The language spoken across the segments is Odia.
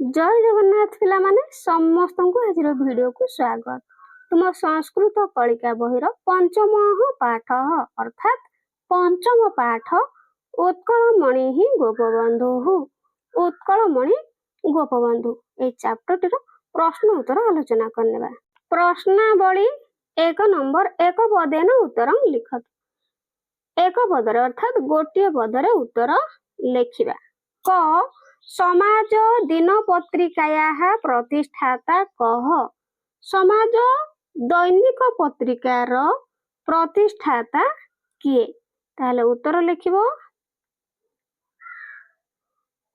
जय जगन्नाथ पिला माने समस्त को आज वीडियो को स्वागत। तुम संस्कृत कलिका बहिर पंचम पाठ अर्थात पंचम पाठ उत्कलमणि ही गोपबंधु। उत्कलमणि गोपबंधु ए चैप्टर टीर प्रश्न उत्तर आलोचना करने। प्रश्नावली 1 नंबर एक पदेन उत्तर लिखत। एक पदर अर्थात गोटे पदरे उत्तर लिखिबा। क समाज दिनपत्रिकाया प्रतिष्ठाता कह। समाज दैनिक पत्रिकार प्रतिष्ठाता किए? ताहले उत्तर लिखिबो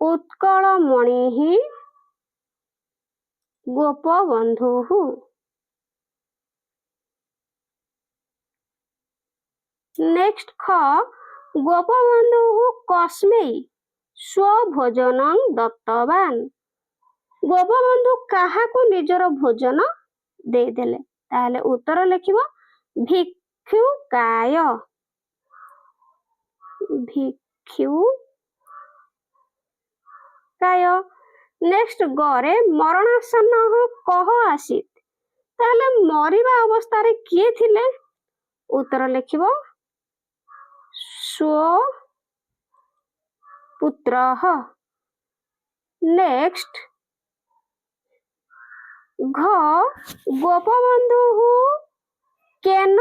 उत्कलमणि गोपबंधु। नेक्स्ट ख गोपबंधु कस्मै स्वभोजनं दत्तवान। गोपबंधु काहाकु निजर भोजन देदेले? ताहले उत्तर लिखिबो भिक्षुकाय। भिक्षुकाय। नेक्स्ट गरे मरणासन कह आसीत? ताहले मरिबा अवस्था रे किए थिले? उत्तर लिखिबो स्व पुत्रः। नेक्स्ट घ गोपबंधु केन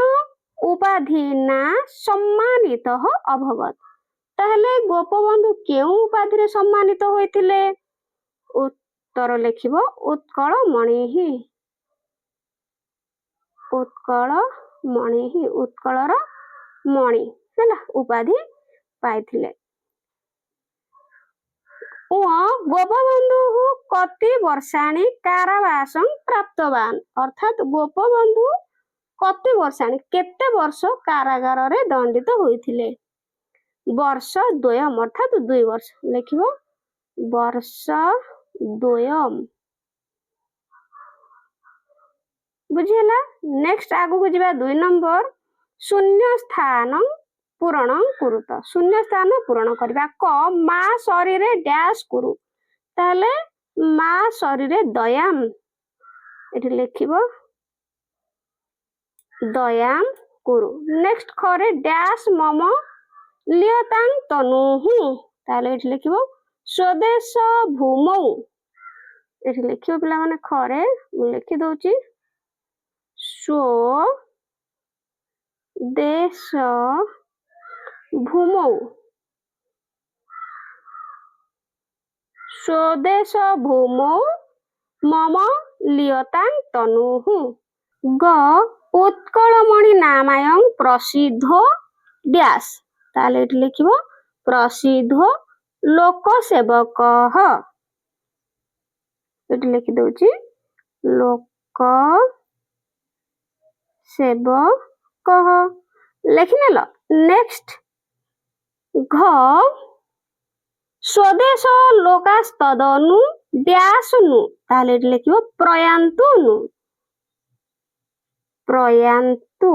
उपाधिना सम्मानित अभवत? ताहले गोपबंधु केउ उपाधि रे सम्मानित होइतिले? उत्तर लिखिबो उत्कलमणि। उत्कलमणि उत्कलर मणि हैला उपाधि पाइथिले। गोपबंधु कति वर्षाणी कारावासं प्राप्तवान? अर्थात गोपबंधु कति वर्षाणी केते वर्ष कारागार रे दंडित होइथिले? वर्ष द्वयम अर्थात 2 वर्ष लिखिबो वर्ष द्वयम। बुझिला? नेक्स्ट आगु को जिबा 2 नंबर शून्य स्थान पूरण कुरुत। शून्य स्थान पूरण करबा। क मा शरीर डैश कुरु? ताले मा शरीर दयाम एठी लिखिबो दयाम कुरु। नेक्स्ट खरे डैश मम लियतां तनुहु? ताले एठी लिखिबो स्वदेश भूमौ। एठी लिखिबो पिला माने खरे मु लिखि दउची स्व देश भूमौ। स्वदेश भूमौ मम लियतां तनुहु। ग उत्कलमणि नामायं प्रसिद्ध डैश? ताले एठी लिखिबो प्रसिद्ध लोकसेवकः। एठी लिखि दउची लोक सेवकः लिखिनेल। नेक्स्ट घ स्वदेश लोकास्तदनु डैश नु? ताले एठी लिखिबो प्रयान्तु नु। प्रयान्तु।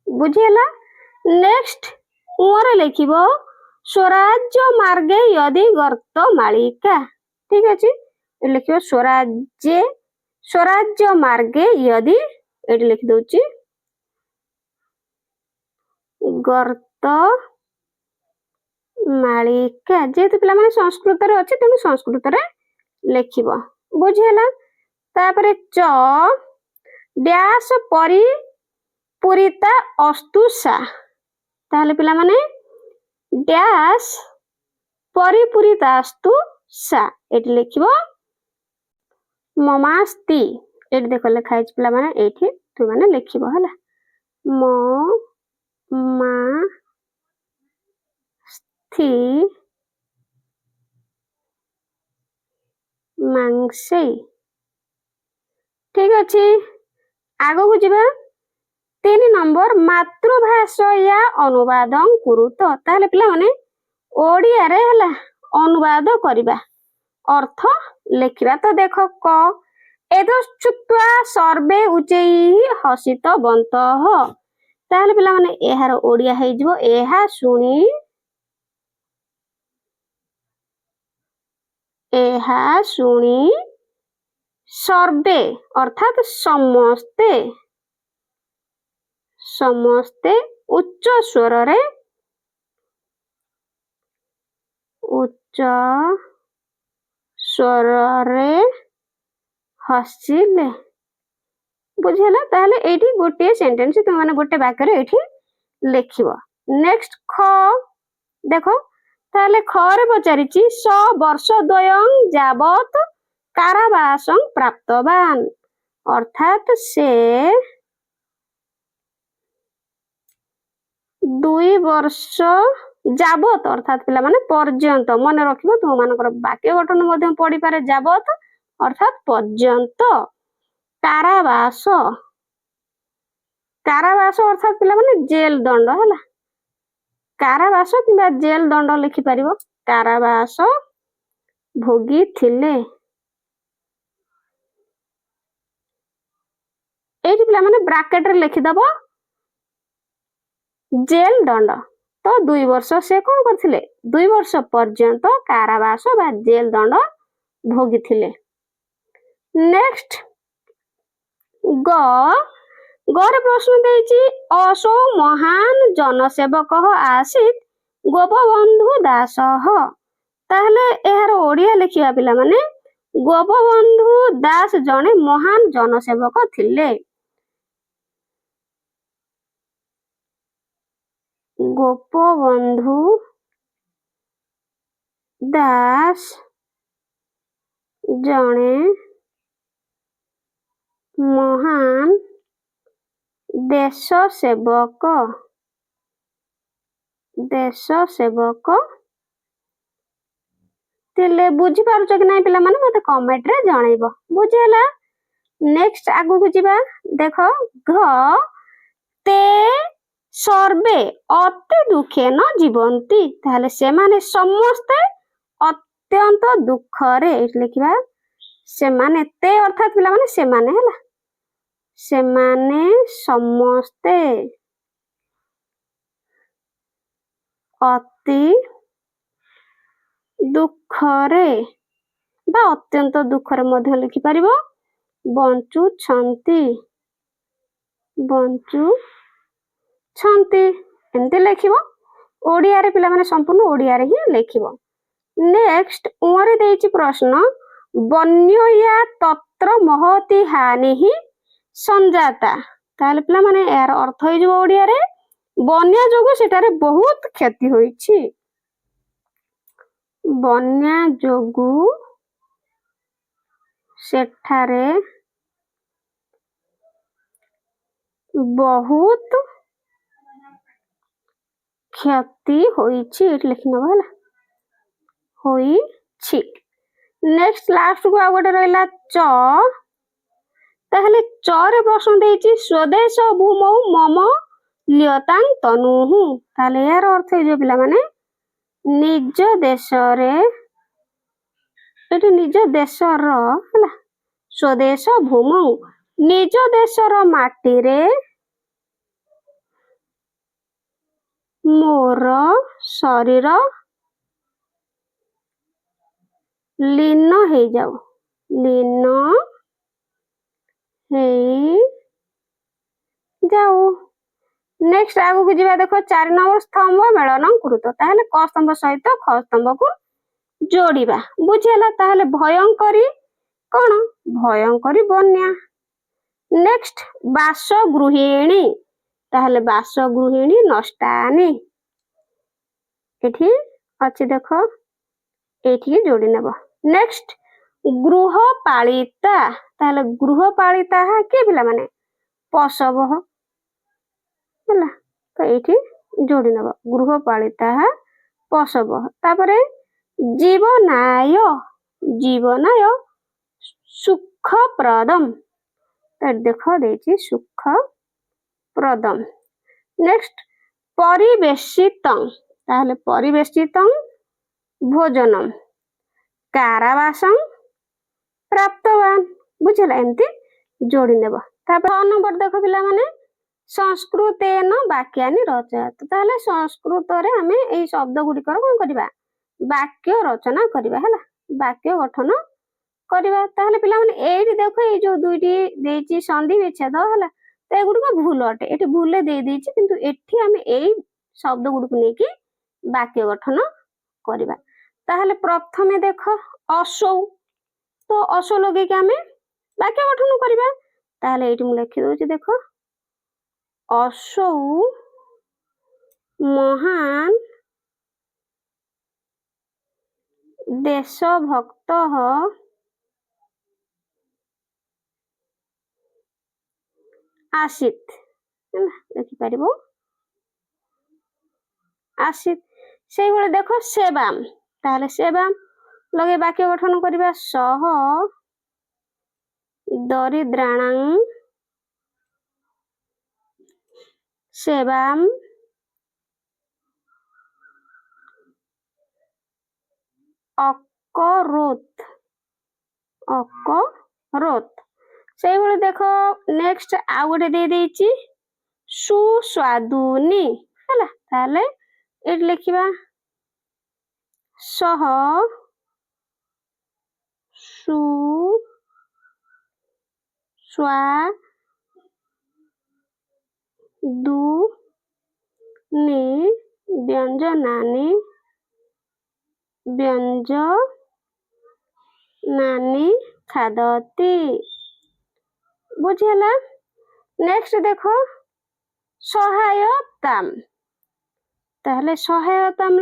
बुझिला? नेक्स्ट उमर लिखिबो स्वराज्य मार्गे यदि गर्त मालिका। ठीक अछि लिखिबो स्वराज्य मार्गे यदि एठी लिखि दउची गर्त मालिका। जेतु पिला माने संस्कृत रे अछि तेनु संस्कृत रे लिखिबो। बुझिला? तापरे च डैश परि पुरिता अस्तुसा? ताहले पिला माने डैश परिपुरिता अस्तुसा एठी लिखिबो ममास्ति। एठी देखो लिखा है पिला माने एठी तु माने लिखिबो हला म मा स्थि मांगसे। ठीक अछि आगो को जिबा 3 नंबर मातृभाषा या अनुवादं कुरुत? ताहले पिला माने ओडिया रे हला अनुवाद करिबा अर्थ लिखिबा। तो देखो क एदश्चुत्वा सर्वे उच्चैः हसितवन्तः? ताहले पिला माने एहार ओडिया हे जिवो एहा सुनी ଏହା ଶୁଣି ସର୍ବେ ଅର୍ଥାତ୍ ସମସ୍ତେ ଉଚ୍ଚ ସ୍ୱରରେ ହସିଲେ। ବୁଝିଲା? ତାହେଲେ ଏଇଠି ଗୋଟିଏ ସେଣ୍ଟେନ୍ସ ତୁମେ ଗୋଟେ ବାକ୍ୟରେ ଏଇଠି ଲେଖିବ। ନେକ୍ସଟ ଖ ଦେଖ, ତାହେଲେ ଖରେ ପଚାରିଛି ସ ବର୍ଷ ଦ୍ୱୟଂ ଯାବତ୍ କାରାବାସଂ ପ୍ରାପ୍ତବାନ, ଅର୍ଥାତ୍ ସେ 2 ବର୍ଷ ଯାବତ୍ ଅର୍ଥାତ୍ ପିଲାମାନେ ପର୍ଯ୍ୟନ୍ତ, ମନେ ରଖିବ ତୁମମାନଙ୍କର ବାକ୍ୟ ଗଠନ ମଧ୍ୟ ପଡିପାରେ ଯାବତ୍ ଅର୍ଥାତ୍ ପର୍ଯ୍ୟନ୍ତ, କାରାବାସ ଅର୍ଥାତ୍ ପିଲାମାନେ ଜେଲ ଦଣ୍ଡ ହେଲା, କାରାବାସ କିମ୍ବା ଜେଲ ଦଣ୍ଡ ଲେଖିପାରିବ, କାରାବାସ ଭୋଗିଥିଲେ। ଏଇଠି ପିଲାମାନେ ବ୍ରାକେଟରେ ଲେଖିଦବ ଜେଲ ଦଣ୍ଡ। ତ 2 ବର୍ଷ ସେ କଣ କରିଥିଲେ? 2 ବର୍ଷ ପର୍ଯ୍ୟନ୍ତ କାରାବାସ ବା ଜେଲ ଦଣ୍ଡ ଭୋଗିଥିଲେ। ନେକ୍ସଟ ଗରେ ପ୍ରଶ୍ନ ଦେଇଛି ଅସौ ମହାନ ଜନସେବକ ଆସିତ ଗୋପବନ୍ଧୁ ଦାସ। ତାହେଲେ ଏହାର ଓଡ଼ିଆ ଲେଖିବା ପିଲାମାନେ ଗୋପବନ୍ଧୁ ଦାସ ଜଣେ ମହାନ ଜନସେବକ ଥିଲେ। ଗୋପବନ୍ଧୁ ଦାସ ଜଣେ ମହାନ ଦେଶ ସେବକ ଥିଲେ। ବୁଝିପାରୁଛ କି ନାଇଁ ପିଲାମାନେ? ମତେ କମେଣ୍ଟରେ ଜଣେଇବ। ବୁଝିହେଲା? ନେକ୍ସଟ ଆଗକୁ ଯିବା। ଦେଖ ଘ ତେ ସର୍ବେ ଅତି ଦୁଃଖେ ନ ଜୀବନ୍ତି, ତାହେଲେ ସେମାନେ ସମସ୍ତେ ଅତ୍ୟନ୍ତ ଦୁଃଖରେ, ଏଇଠି ଲେଖିବା ସେମାନେ, ତେ ଅର୍ଥାତ୍ ପିଲାମାନେ ସେମାନେ ହେଲା, ସେମାନେ ସମସ୍ତେ ଅତି ଦୁଃଖରେ ବା ଅତ୍ୟନ୍ତ ଦୁଃଖରେ ମଧ୍ୟ ଲେଖିପାରିବ, ବଞ୍ଚୁଛନ୍ତି ଏମିତି ଲେଖିବ। ଓଡ଼ିଆରେ ପିଲାମାନେ ସମ୍ପୂର୍ଣ୍ଣ ଓଡ଼ିଆରେ ହିଁ ଲେଖିବ। ନେକ୍ସଟ ଉଁରେ ଦେଇଛି ପ୍ରଶ୍ନ ବନ୍ୟୟା ତତ୍ର ମହତି ହାନି ହିଁ ସଞ୍ଜାତା, ତାହେଲେ ପିଲାମାନେ ଏହାର ଅର୍ଥ ହେଇଯିବ ଓଡ଼ିଆରେ ବନ୍ୟା ଯୋଗୁଁ ସେଠାରେ ବହୁତ କ୍ଷତି ହୋଇଛି। ବନ୍ୟା ଯୋଗୁଁ ସେଠାରେ ବହୁତ କ୍ଷତି ହୋଇଛି, ଏଠି ଲେଖିନେବ ହେଲା, ହୋଇଛି। ନେକ୍ସଟ ଲାଷ୍ଟକୁ ଆଉ ଗୋଟେ ରହିଲା ଚ, ତାହେଲେ ଚରେ ପ୍ରଶ୍ନ ଦେଇଛି ସ୍ୱଦେଶ ଭୂମୌ ମମ ଲ୍ୟତାଂ ତନୁଃ, ତାହେଲେ ଏହାର ଅର୍ଥ ହେଇଯିବ ପିଲାମାନେ ନିଜ ଦେଶରେ, ଏଠି ନିଜ ଦେଶର ହେଲା, ସ୍ୱଦେଶ ଭୂମୌ ନିଜ ଦେଶର ମାଟିରେ ମୋର ଶରୀର ଲୀନ ହେଇଯାଉ। ନେକ୍ସଟ ଆଗକୁ ଯିବା। ଦେଖ 4 ନମ୍ବର ସ୍ତମ୍ଭ ମେଳନ କୃତ, ତାହେଲେ କ ସ୍ତମ୍ଭ ସହିତ ଖ ସ୍ତମ୍ଭକୁ ଯୋଡ଼ିବା। ବୁଝିହେଲା? ତାହେଲେ ଭୟଙ୍କରୀ କଣ? ଭୟଙ୍କରୀ ବନ୍ୟା। ନେକ୍ସଟ ବାସଗୃହିଣୀ, ତାହେଲେ ବାସଗୃହିଣୀ ନଷ୍ଟାନି, ଏଠି ଅଛି ଦେଖ, ଏଇଠିକି ଯୋଡ଼ି ନେବ। ନେକ୍ସଟ ଗୃହପାଳିତା, ତାହେଲେ ଗୃହପାଳିତା କିଏ ପିଲାମାନେ? ପଶବ ହେଲା, ତ ଏଇଠି ଯୋଡ଼ି ନେବ ଗୃହପାଳିତା ପଶବ। ତାପରେ ଜୀବନାୟ ସୁଖପ୍ରଦମ୍, ଦେଖ ଦେଇଛି ସୁଖପ୍ରଦମ୍। ନେକ୍ସଟ ପରିବେଶିତଂ, ତାହେଲେ ପରିବେଶିତଂ ଭୋଜନମ୍ କାରାବାସଂ ପ୍ରାପ୍ତବାନ। ବୁଝିଲା? ଏମିତି ଯୋଡ଼ି ନେବ। ତାପରେ 6 ନମ୍ବର ଦେଖ ପିଲାମାନେ ସଂସ୍କୃତେନ ବାକ୍ୟାନି ରଚୟତୁ, ତାହେଲେ ସଂସ୍କୃତରେ ଆମେ ଏଇ ଶବ୍ଦ ଗୁଡ଼ିକର କଣ କରିବା? ବାକ୍ୟ ରଚନା କରିବା ହେଲା। ବାକ୍ୟ ଗଠନ କରିବା। ତାହେଲେ ପିଲାମାନେ ଏଇଠି ଦେଖ ଏଇ ଯୋଉ ଦୁଇଟି ଦେଇଛି ସନ୍ଧି ବିଚ୍ଛେଦ ହେଲା, ତ ଏଗୁଡିକ ଭୁଲ ଅଟେ, ଏଠି ଭୁଲରେ ଦେଇଛି, କିନ୍ତୁ ଏଠି ଆମେ ଏଇ ଶବ୍ଦ ଗୁଡିକୁ ନେଇକି ବାକ୍ୟ ଗଠନ କରିବା। ତାହେଲେ ପ୍ରଥମେ ଦେଖ ଅସୌ, ତ ଅସୌ ଲଗେଇକି ଆମେ ବାକ୍ୟ ଗଠନ କରିବା। ତାହେଲେ ଏଇଠି ମୁଁ ଲେଖି ଦଉଛି, ଦେଖ ଅସୌ ମହାନ୍ ଦେଶଭକ୍ତ आसीत, देखिपार आसीत। से देख सेवाम, ताहले सेवाम लगे वाक्य गठन करबा, सह दरिद्राणां सेवाम अकरोत, अकरोत। से देख नेक्स्ट आउ गोटे दे देछि सुस्वादुनी हैला, ताले एट लिखिबा सह सु स्वा दु नि व्यंजनानि व्यंजनानि खादति, बुझिला। नेक्स्ट देखो सहायताम, ताहले सहायताम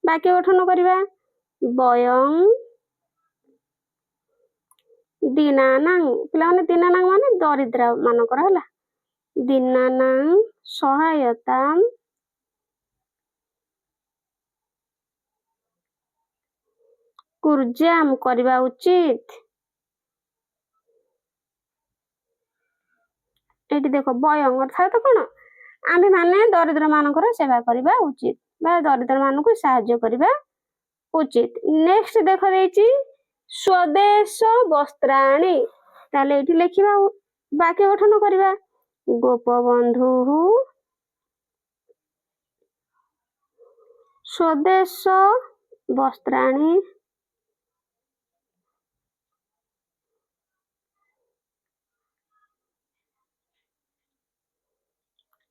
वाक्य गठन करबा, वयं दीनानां, पिला माने दीनानां माने दरिद्र मानकर हला, दीनानां सहायताम कुर्जाम करबा उचित। एटी देखो वयं अर्थात कोन, आम्भे माने दरिद्र मानकर सेवा करबा उचित बा दरिद्र मानकु सहाय्य करबा उचित। नेक्स्ट देखो देछि स्वदेश वस्त्राणि, ताले एटी लिखिबा वाक्य गठन करबा, गोपबंधु स्वदेश वस्त्राणि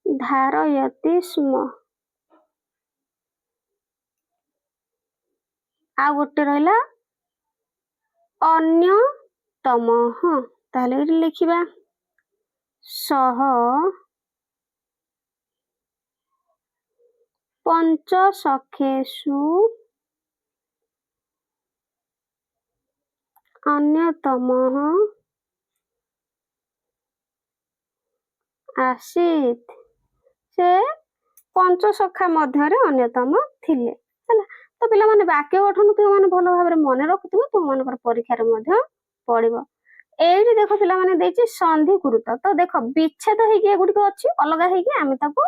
धारयति स्म। आ गोटे रहिला अन्यतमः, ताले एटी लिखिबा सह पंचसखेषु अन्यतमः आसीत, से पंचसखा मध्यरे अन्यतम थिले हैला। तो पिला माने वाक्य गठन तुम माने भलो भाबरे मने रखुथबो, तुम मानकर परीक्षा रे मध्य पड़िबो। एइठी देखो पिला माने देछि संधि गुरुत, तो देखो विच्छेद हेकि एगुडी अछि अलगा हेकि आमे ताको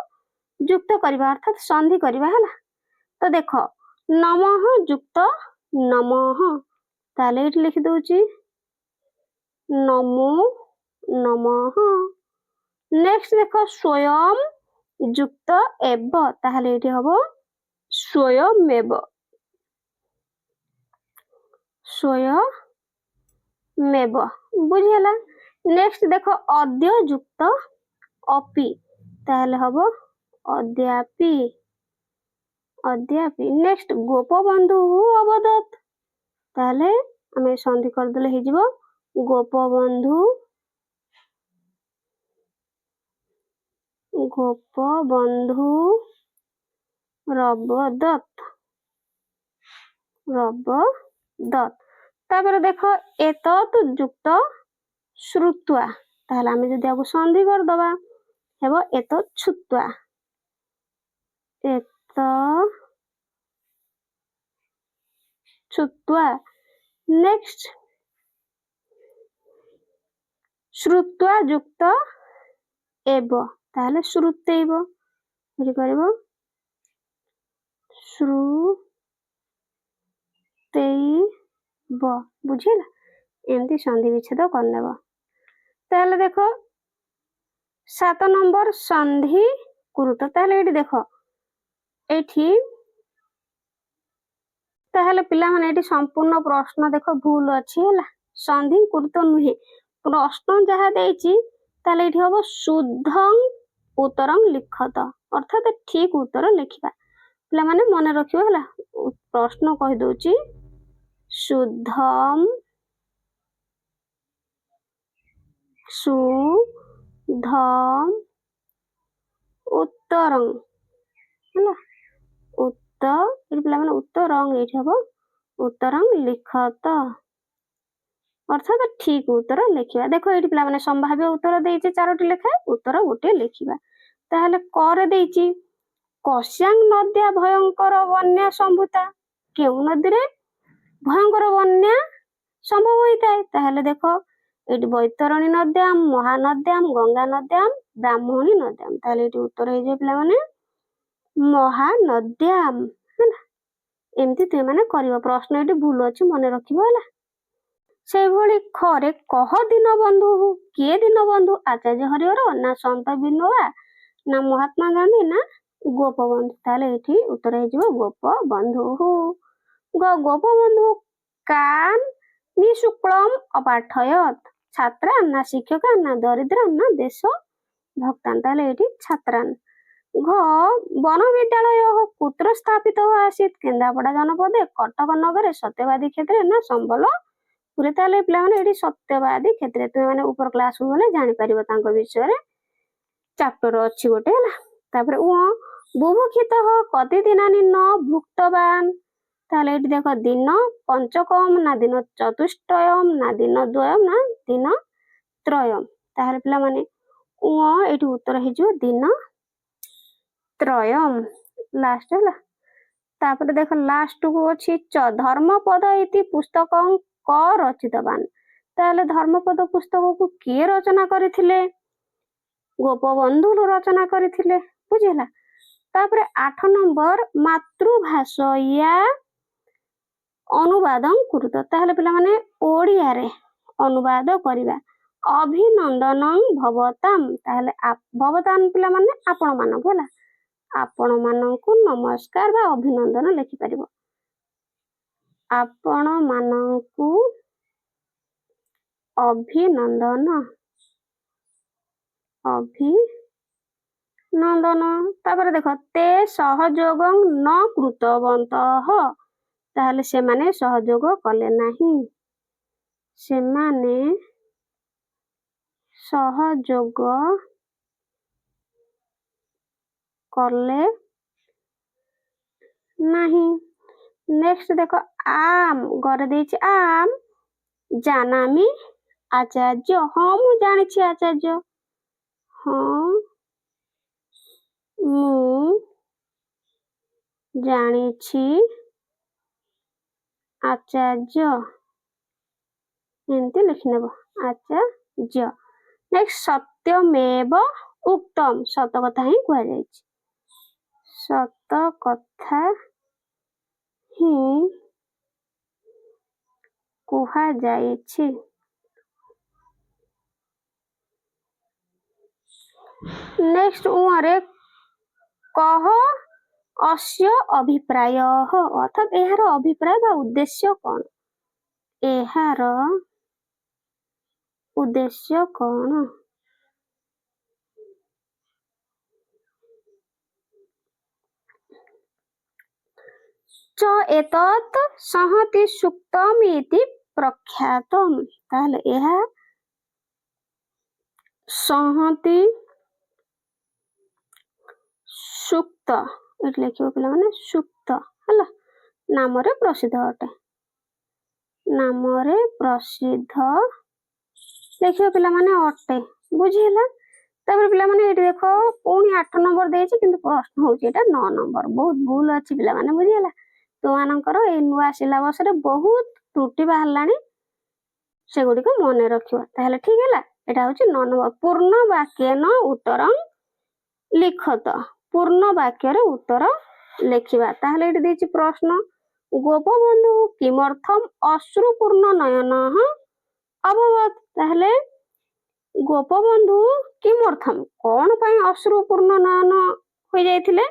युक्त करबा अर्थात संधि करबा हैला। तो देखो नमः युक्त नमः, ताले एठी लिखि दोछि नमो नमः। नेक्स्ट देखो स्वयं युक्त एव, ताहले एठी हबो स्वयमेव, स्वयमेव, बुझिला। नेक्स्ट देखो अद्य युक्त अपि, ताहले हबो अद्यापि, अद्यापि। नेक्स्ट गोपबंधु अवदत, ताहले हमें संधि कर देले हे जिवो गोपबंधु, गोपबंधु रवदत, रवदत। तापर देखो एतत युक्त श्रुत्वा, ताहले हमें जदि आगु संधि कर दबा हेबो एतत छुत्वा, एत छुत्वा। नेक्स्ट श्रुत्वा युक्त एव, ताहले श्रुतेव, एठी करबो श्रुतेव, बुझिला। एमती संधि विच्छेद करनेबो। ताहले देखो 7 नंबर संधि गुरुत्व, ताहले एठी देखो एठी ତାହେଲେ ପିଲାମାନେ ଏଠି ସମ୍ପୂର୍ଣ୍ଣ ପ୍ରଶ୍ନ ଦେଖ ଭୁଲ ଅଛି ହେଲା, ସନ୍ଧି କୃତ ନୁହେଁ। ପ୍ରଶ୍ନ ଯାହା ଦେଇଛି ତାହେଲେ ଏଠି ହବ ଶୁଦ୍ଧଂ ଉତ୍ତରଂ ଲିଖତ, ଅର୍ଥାତ ଠିକ ଉତ୍ତର ଲେଖିବା। ପିଲାମାନେ ମନେ ରଖିବ ହେଲା, ପ୍ରଶ୍ନ କହିଦଉଛି ଶୁଦ୍ଧମ୍ ସୁଧମ୍ ଉତ୍ତରଂ ହେଲା, ଏଠି ପିଲାମାନେ ଉତ୍ତରଂ ଏଇଠି ହବ ଉତ୍ତରଂ ଲିଖତ, ଅର୍ଥାତ ଠିକ ଉତ୍ତର ଲେଖିବା। ଦେଖ ଏଇଠି ପିଲାମାନେ ସମ୍ଭାବ୍ୟ ଉତ୍ତର ଦେଇଛି 4ଟି ଲେଖା, ଉତ୍ତର ଗୋଟିଏ ଲେଖିବା। ତାହେଲେ କରେ ଦେଇଛି କସ୍ୟାଂ ନଦ୍ୟା ଭୟଙ୍କର ବନ୍ୟା ସମ୍ଭୂତା, କେଉଁ ନଦୀରେ ଭୟଙ୍କର ବନ୍ୟା ସମ୍ଭବ ହୋଇଥାଏ? ତାହେଲେ ଦେଖ ଏଠି ବୈତରଣୀ ନଦ୍ୟାମ୍, ମହାନଦ୍ୟାମ୍, ଗଙ୍ଗା ନଦ୍ୟାମ୍, ବ୍ରାହ୍ମଣୀ ନଦ୍ୟାମ୍। ତାହେଲେ ଏଠି ଉତ୍ତର ହେଇଯିବ ପିଲାମାନେ ମହାନଦ୍ୟାମ୍ ହେଲା। ଏମିତି ତୁମେ କରିବ, ପ୍ରଶ୍ନ ଏଠି ଭୁଲ ଅଛି ମନେ ରଖିବ ହେଲା। ସେଇଭଳି ଖରେ କହ ଦୀନବନ୍ଧୁ, କିଏ ଦୀନବନ୍ଧୁ? ଆଚାର୍ଯ୍ୟ ହରିହର ନା ସନ୍ଥ ବିନୋବା ନା ମହାତ୍ମା ଗାନ୍ଧୀ ନା ଗୋପବନ୍ଧୁ? ତାହେଲେ ଏଠି ଉତ୍ତର ହେଇଯିବ ଗୋପବନ୍ଧୁ। ଗୋପବନ୍ଧୁ କାନ୍ ନିଶୁକ୍ଳମ୍ ଅପାଠୟତ୍, ଛାତ୍ରାନ୍ ନା ଶିକ୍ଷକାନ୍ ନା ଦରିଦ୍ରାନ୍ ନା ଦେଶ ଭକ୍ତାନ୍? ତାହେଲେ ଏଠି ଛାତ୍ରାନ୍। ବନ ବିଦ୍ୟାଳୟ କୁତ୍ର ସ୍ଥାପିତ ଆसीତ୍, କେନ୍ଦ୍ରାପଡ଼ା ଜନପଦେ, କଟକ ନଗରେ, ସତ୍ୟବାଦୀ କ୍ଷେତ୍ରରେ ନା ସମ୍ବଲପୁରରେ? ତାହେଲେ ପିଲାମାନେ ଏଠି ସତ୍ୟବାଦୀ କ୍ଷେତ୍ରରେ, ତୁମେ ଉପର କ୍ଲାସକୁ ଗଲେ ଜାଣିପାରିବ ତାଙ୍କ ବିଷୟରେ, ଚାପ୍ଟର ଅଛି ଗୋଟେ ହେଲା। ତାପରେ ବୁଭୁକ୍ଷିତ କତି ଦିନାନି ନ ଭୁକ୍ତବାନ୍, ତାହେଲେ ଏଠି ଦେଖ ଦିନ ପଞ୍ଚକମ୍ ନା ଦିନ ଚତୁଷ୍ଟୟମ୍ ନା ଦିନ ଦ୍ୱୟମ୍ ନା ଦିନ ତ୍ରୟମ୍? ତାହେଲେ ପିଲାମାନେ ଏଠି ଉତ୍ତର ହେଇଯିବ ଦିନ ତ୍ରୟମ୍ ଲାଷ୍ଟ ହେଲା। ତାପରେ ଦେଖ ଲାଷ୍ଟକୁ ଅଛି ଧର୍ମପଦ ଇତି ପୁସ୍ତକଂ କ ରଚିତବାନ୍, ତାହେଲେ ଧର୍ମପଦ ପୁସ୍ତକକୁ କିଏ ରଚନା କରିଥିଲେ? ଗୋପବନ୍ଧୁ ରଚନା କରିଥିଲେ, ବୁଝିଲା। ତାପରେ 8 ନମ୍ବର ମାତୃଭାଷୟା ଅନୁବାଦଂ କୁରୁତ, ତାହେଲେ ପିଲାମାନେ ଓଡ଼ିଆରେ ଅନୁବାଦ କରିବା। ଅଭିନନ୍ଦନଂ ଭବତାମ୍, ତାହେଲେ ଭବତାମ୍ ପିଲାମାନେ ଆପଣ ମାନଙ୍କୁ ହେଲା, ଆପଣ ମାନଙ୍କୁ ନମସ୍କାର ବା ଅଭିନନ୍ଦନ ଲେଖିପାରିବ। ଆପଣ ମାନଙ୍କୁ ଅଭିନନ୍ଦନ, ତାପରେ ଦେଖ ତେ ସହଯୋଗଂ ନ କୃତବନ୍ତଃ, ତାହେଲେ ସେମାନେ ସହଯୋଗ କଲେ ନାହିଁ, ସେମାନେ ସହଯୋଗ କଲେ ନାହିଁ। ନେକ୍ସଟ ଦେଖ ଆମ୍, ଘରେ ଦେଇଛି ଆମ୍ ଜାନାମି ଆଚାର୍ଯ୍ୟ, ହଁ ମୁଁ ଜାଣିଛି ଆଚାର୍ଯ୍ୟ, ହଁ ମୁଁ ଜାଣିଛି ଆଚାର୍ଯ୍ୟ, ଏମିତି ଲେଖିନେବ ଆଚାର୍ଯ୍ୟ। ନେକ୍ସଟ ସତ୍ୟମେବ ଉକ୍ତମ୍, ସତ କଥା ହିଁ କୁହାଯାଇଛି, ସତ କଥା ହିଁ କୁହାଯାଇଛି। ନେକ୍ସଟ କହ ଅସ୍ୟ ଅଭିପ୍ରାୟ, ଅର୍ଥାତ ଏହାର ଅଭିପ୍ରାୟ ବା ଉଦ୍ଦେଶ୍ୟ କଣ? ଏହାର ଉଦ୍ଦେଶ୍ୟ କଣ? च एतत् संहति सुक्तम् इति प्रख्यातम्, ताहले ଏହା ସଂହତି ସୁକ୍ତ, ଏଠି ଲେଖିବ ପିଲାମାନେ ସୁକ୍ତ ହେଲା, ନାମରେ ପ୍ରସିଦ୍ଧ ଅଟେ, ନାମରେ ପ୍ରସିଦ୍ଧ ଲେଖିବ ପିଲାମାନେ ଅଟେ, ବୁଝିହେଲା। ତାପରେ ପିଲାମାନେ ଏଠି ଦେଖ ପୁଣି 8 ନମ୍ବର ଦେଇଛି, କିନ୍ତୁ ପ୍ରଶ୍ନ ହଉଛି ଏଟା 9 ନମ୍ବର, ବହୁତ ଭୁଲ ଅଛି ପିଲାମାନେ, ବୁଝିହେଲା। ତୁମମାନଙ୍କର ଏଇ ନୂଆ ସିଲାବସରେ ବହୁତ ତ୍ରୁଟି ବାହାରିଲାଣି, ସେଗୁଡିକ ମନେ ରଖିବ, ତାହେଲେ ଠିକ ହେଲା। ଏଟା ହଉଛି 9 ନମ୍ବର ପୂର୍ଣ୍ଣ ବାକ୍ୟେନ ଉତ୍ତରଂ ଲିଖତ, ପୂର୍ଣ୍ଣ ବାକ୍ୟରେ ଉତ୍ତର ଲେଖିବା। ତାହେଲେ ଏଠି ଦେଇଛି ପ୍ରଶ୍ନ ଗୋପବନ୍ଧୁ କିମರ್ಥମ୍ ଅଶ୍ରୁପୂର୍ଣ୍ଣ ନୟନଃ ଅଭବତ୍, ତାହେଲେ ଗୋପବନ୍ଧୁ କିମರ್ಥମ୍ କଣ ପାଇଁ ଅଶ୍ରୁପୂର୍ଣ୍ଣ ନୟନ ହୋଇଯାଇଥିଲେ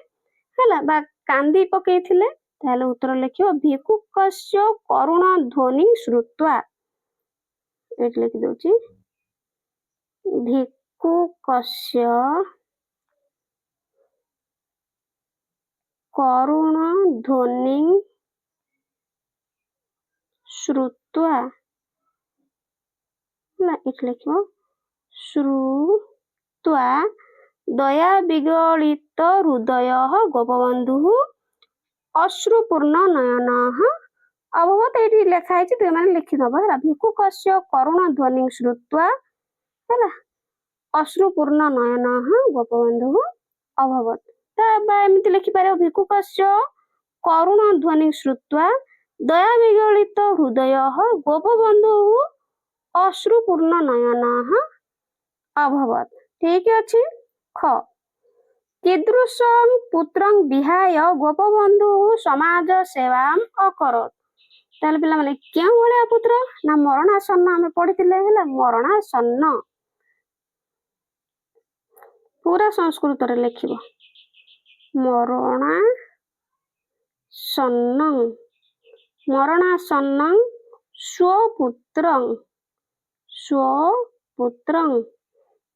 ହେଲା, ବା କାନ୍ଦି ପକେଇଥିଲେ? ତାହେଲେ ଉତ୍ତର ଲେଖିବ ଭିକୁକସ୍ୟ କରୁଣ ଧ୍ୱନି ଶ୍ରୁତ୍ୱା। ଏଠି ଲେଖି ଦଉଛି ଭିକୁକସ୍ୟ କରୁଣ ଧ୍ୱନି ଶ୍ରୁତ୍ୱା, ନା ଏଠି ଲେଖିବ ଶ୍ରୁତ୍ୱା ଦୟା ବିଗଳିତ ହୃଦୟ ଗୋପବନ୍ଧୁ ଅଶ୍ରୁପୂର୍ଣ୍ଣ ନୟନ ଅଭବତ। ଏଇଠି ଲେଖା ହେଇଛି, ତୁମେ ମାନେ ଲେଖିଦବ ହେଲା। ଭିକୁକସ୍ୟ କରୁଣ ଧ୍ୱନି ଶ୍ରୁତ୍ୱା ହେଲା ଅଶ୍ରୁପୂର୍ଣ୍ଣ ନୟନ ଗୋପବନ୍ଧୁ ଅଭବତ। ବା ଏମିତି ଲେଖିପାରିବ ଭିକୁକସ୍ୟ କରୁଣ ଧ୍ୱନି ଶ୍ରୁତ୍ୱା ଦୟା ବିଗଳିତ ହୃଦୟ ଗୋପବନ୍ଧୁ ଅଶ୍ରୁପୂର୍ଣ୍ଣ ନୟନ ଅଭବତ। ଠିକ ଅଛି। ଖ कीदृशं पुत्रं विहाय गोपबन्धु समाज सेवाम अकरोत्। ତାହେଲେ ପିଲାମାନେ କେଉଁ ଭଳିଆ ପୁତ୍ର, ନା ମରଣାସନ୍ନ। ଆମେ ପଢିଥିଲେ ହେଲା ମରଣାସନ୍ନ। ପୁରା ସଂସ୍କୃତରେ ଲେଖିବ ମରଣାସନ୍ନ। ମରଣାସନ୍ନ ସ୍ୱପୁତ୍ରଂ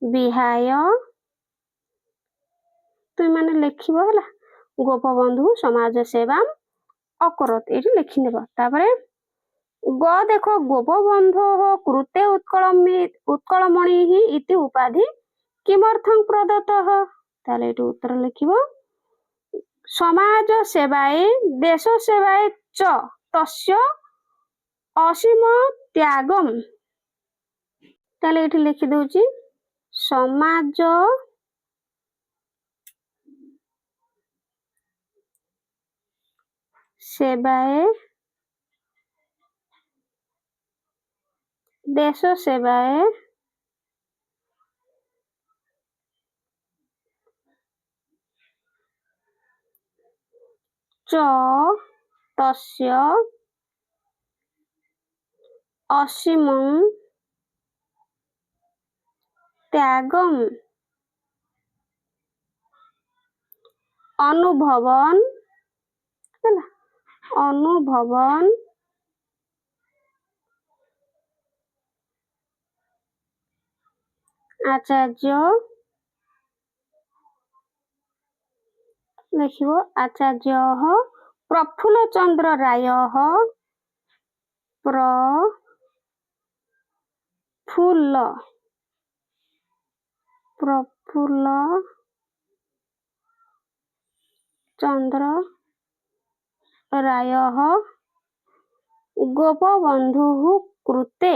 ବିହାୟ, ତୁମେ ମାନେ ଲେଖିବ ହେଲା ଗୋପବନ୍ଧୁ ସମାଜ ସେବା ଅକରତ। ଏଇଠି ଲେଖିନେବ। ତାପରେ ଗ ଦେଖ ଗୋପବନ୍ଧୁ କୃତେ ଉତ୍କଳମଣି ଇତି ଉପାଧି କିମर्थं ପ୍ରଦତ୍ତଃ। ତାହେଲେ ଏଇଠି ଉତ୍ତର ଲେଖିବ ସମାଜ ସେବାଏ ଦେଶ ସେବାଏ च ତସ୍ୟ ଅସୀମ ତ୍ୟାଗମ୍। ତାହେଲେ ଏଇଠି ଲେଖି ଦଉଛି ସମାଜ सेवाए देश सेवाए च तस्य असीमं त्यागम अनुभवन ହେଲା अनुभवन आचार्य लिखिब आचार्य प्रफुल्ल चंद्र राय प्रफुल्ल चंद्र राय गोपबन्धु कृते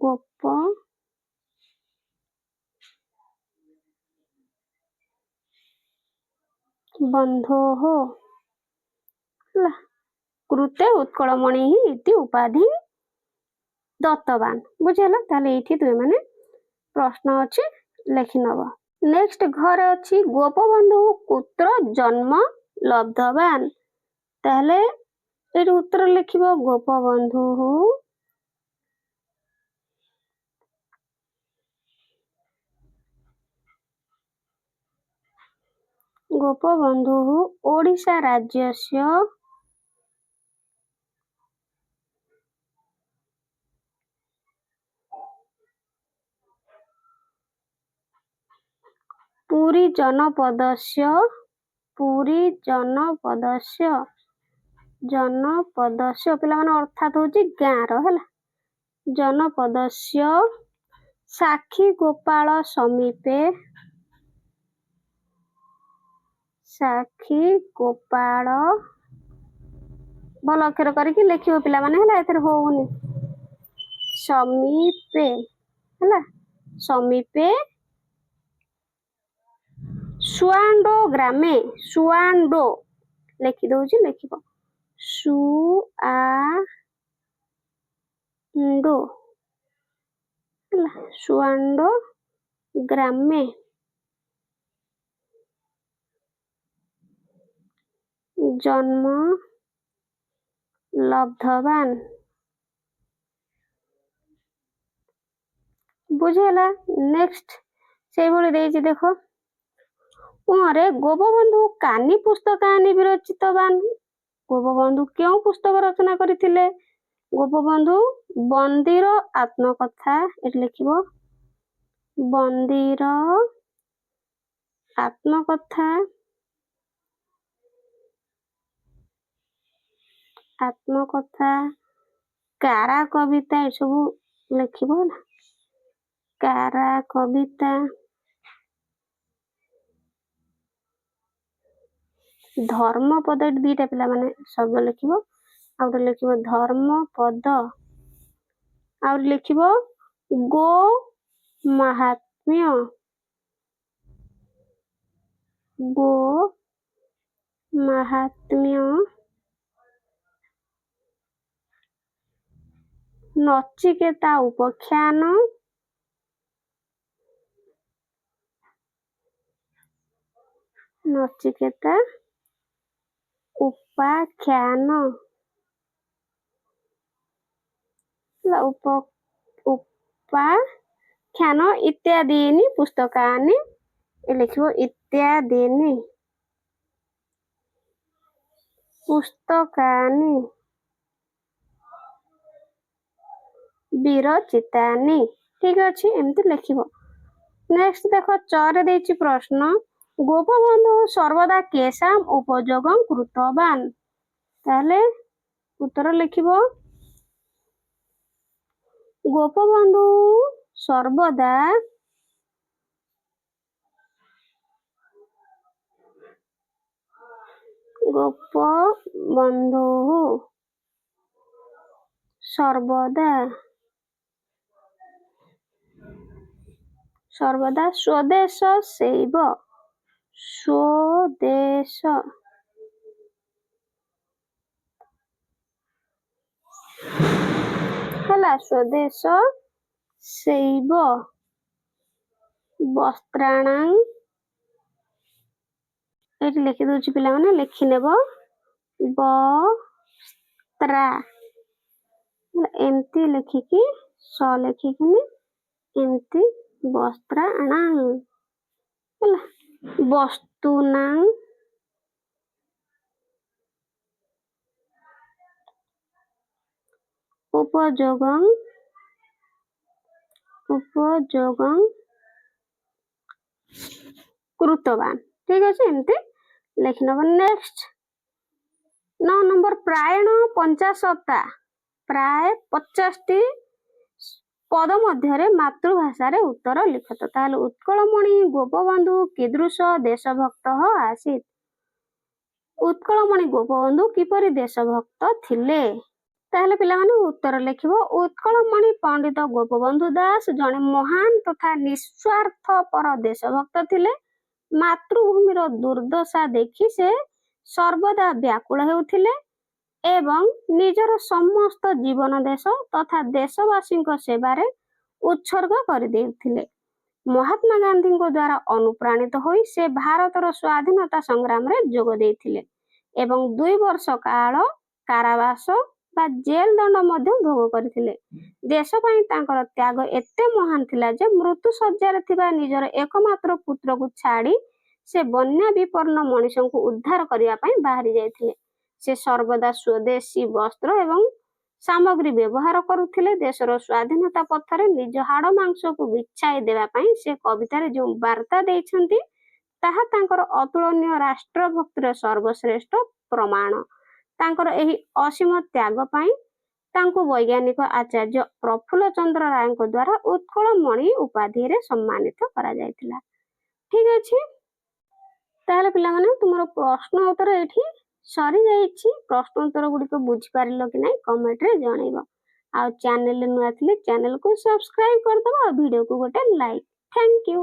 गोपबन्धोः कृते उत्कलमणि इति उपाधि दत्तवान। बुझेला। ताले एठी तुम माने प्रश्न अछि लेखि नब। नेक्स्ट घर अछि गोपबन्धु पुत्र जन्म लब्धवान। ताले एठी उत्तर लिखिबो गोपबन्धु ओडिशा राज्यस्य पुरी जनपदस्य पिला माने अर्थात होची गाँ रो हला जनपदस्य साक्षी गोपाल समीपे भल अक्षर करके लिखियो पिला माने हला एथर होउनी समीपे हला समीपे सुआंडो ग्रामे सुआंडो लिखि दउची लिखिबो सुआंडो हला सुआंडो ग्रामे जन्म लब्धवान। बुझेला। नेक्स्ट से भली देछि देखो କୁହରେ ଗୋପବନ୍ଧୁ କାନି ପୁସ୍ତକାନି ବିରଚିତବାନ୍। ଗୋପବନ୍ଧୁ କେଉଁ ପୁସ୍ତକ ରଚନା କରିଥିଲେ? ଗୋପବନ୍ଧୁ ବନ୍ଦୀର ଆତ୍ମକଥା, ଏଠି ଲେଖିବ ବନ୍ଦୀର ଆତ୍ମକଥା, ଆତ୍ମକଥା, କାରା କବିତା, ଏସବୁ ଲେଖିବ ହେଲା। କାରା କବିତା, ଧର୍ମପଦ, ଏଠି ଦିଟା ପିଲାମାନେ ଶବ୍ଦ ଲେଖିବ। ଆଉ ଗୋଟେ ଲେଖିବ ଧର୍ମପଦ, ଆଉ ଲେଖିବ ଗୋ ମାହାତ୍ମ୍ୟ, ଗୋ ମାହାତ୍ମ୍ୟ, ନଚିକେତା ଉପାଖ୍ୟାନ, ନଚିକେତା ଉପାଖ୍ୟାନ, ଉପାଖ୍ୟାନ ଇତ୍ୟାଦିନି ପୁସ୍ତକାନି, ଲେଖିବ ଇତ୍ୟାଦିନି ପୁସ୍ତକାନି ବିରଚିତାନି। ଠିକ ଅଛି, ଏମିତି ଲେଖିବ। ନେକ୍ସଟ ଦେଖ, ଚରେ ଦେଇଛି ପ୍ରଶ୍ନ, ଗୋପବନ୍ଧୁ ସର୍ବଦା କେଶାମ ଉପଯୋଗଂ କୃତବାନ୍। ତାହେଲେ ଉତ୍ତର ଲେଖିବ ଗୋପବନ୍ଧୁ ସର୍ବଦା ଗୋପବନ୍ଧୁ ସର୍ବଦା ସ୍ୱଦେଶ ଶୈବ, ସ୍ୱଦେଶ ହେଲା, ସ୍ୱଦେଶ ଶୈବ ବସ୍ତ୍ରାଣାଂ, ଏଠି ଲେଖି ଦଉଛି ପିଲାମାନେ, ଲେଖିନେବ ବସ୍ତ୍ରା, ଏମିତି ଲେଖିକି ସ ଲେଖିକିନି ଏମିତି ବସ୍ତ୍ରାଣାଂ ହେଲା, ବସ୍ତୁନାଂ ଉପଯୋଗଂ କୃତବାନ୍। ଠିକ ଅଛି, ଏମିତି ଲେଖିନବ। ନେକ୍ସଟ 9 ନମ୍ବର, ପ୍ରାୟଣ ପଞ୍ଚାଶତା, ପ୍ରାୟ 50ଟି ପଦ ମଧ୍ୟରେ ମାତୃଭାଷାରେ ଉତ୍ତର ଲିଖତ। ତାହେଲେ ଉତ୍କଳମଣି ଗୋପବନ୍ଧୁ କିଦୃଶ ଦେଶଭକ୍ତ ଆसीତ୍। ଉତ୍କଳମଣି ଗୋପବନ୍ଧୁ କିପରି ଦେଶଭକ୍ତ ଥିଲେ? ତାହେଲେ ପିଲାମାନେ ଉତ୍ତର ଲେଖିବ, ଉତ୍କଳମଣି ପଣ୍ଡିତ ଗୋପବନ୍ଧୁ ଦାସ ଜଣେ ମହାନ ତଥା ନିଃସ୍ୱାର୍ଥପର ଦେଶଭକ୍ତ ଥିଲେ। ମାତୃଭୂମିର ଦୁର୍ଦ୍ଦଶା ଦେଖି ସେ ସର୍ବଦା ବ୍ୟାକୁଳ ହେଉଥିଲେ ଏବଂ ନିଜର ସମସ୍ତ ଜୀବନ ଦେଶ ତଥା ଦେଶବାସୀଙ୍କ ସେବାରେ ଉତ୍ସର୍ଗ କରିଦେଉଥିଲେ। ମହାତ୍ମା ଗାନ୍ଧୀଙ୍କ ଦ୍ୱାରା ଅନୁପ୍ରାଣିତ ହୋଇ ସେ ଭାରତର ସ୍ୱାଧୀନତା ସଂଗ୍ରାମରେ ଯୋଗ ଦେଇଥିଲେ ଏବଂ 2 ବର୍ଷ କାଳ କାରାବାସ ବା ଜେଲ ଦଣ୍ଡ ମଧ୍ୟ ଭୋଗ କରିଥିଲେ। ଦେଶ ପାଇଁ ତାଙ୍କର ତ୍ୟାଗ ଏତେ ମହାନ ଥିଲା ଯେ ମୃତ୍ୟୁ ଶଯ୍ୟାରେ ଥିବା ନିଜର ଏକମାତ୍ର ପୁତ୍ରକୁ ଛାଡ଼ି ସେ ବନ୍ୟା ବିପନ୍ନ ମଣିଷଙ୍କୁ ଉଦ୍ଧାର କରିବା ପାଇଁ ବାହାରି ଯାଇଥିଲେ। ସେ ସର୍ବଦା ସ୍ୱଦେଶୀ ବସ୍ତ୍ର ଏବଂ ସାମଗ୍ରୀ ବ୍ୟବହାର କରୁଥିଲେ। ଦେଶର ସ୍ୱାଧୀନତା ପଥରେ ନିଜ ହାଡ଼ ମାଂସକୁ ବିଛାଇ ଦେବା ପାଇଁ ସେ କବିତାରେ ଯେଉଁ ବାର୍ତ୍ତା ଦେଇଛନ୍ତି ତାହା ତାଙ୍କର ଅତୁଳନୀୟ ରାଷ୍ଟ୍ରଭକ୍ତିର ସର୍ବଶ୍ରେଷ୍ଠ ପ୍ରମାଣ। ତାଙ୍କର ଏହି ଅସୀମ ତ୍ୟାଗ ପାଇଁ ତାଙ୍କୁ ବୈଜ୍ଞାନିକ ଆଚାର୍ଯ୍ୟ ପ୍ରଫୁଲ୍ଲ ଚନ୍ଦ୍ର ରାୟଙ୍କ ଦ୍ୱାରା ଉତ୍କଳମଣି ଉପାଧିରେ ସମ୍ମାନିତ କରାଯାଇଥିଲା। ଠିକ ଅଛି, ତାହେଲେ ପିଲାମାନେ ତୁମର ପ୍ରଶ୍ନ ଉତ୍ତର ଏଠି ସରିଯାଇଛି। ପ୍ରଶ୍ନ ଉତ୍ତର ଗୁଡ଼ିକ ବୁଝିପାରିଲ କି ନାହିଁ କମେଣ୍ଟରେ ଜଣେଇବ। ଆଉ ଚ୍ୟାନେଲରେ ନୂଆ ଥିଲେ ଚ୍ୟାନେଲକୁ ସବସ୍କ୍ରାଇବ କରିଦେବ ଆଉ ଭିଡ଼ିଓକୁ ଗୋଟେ ଲାଇକ୍। Thank you.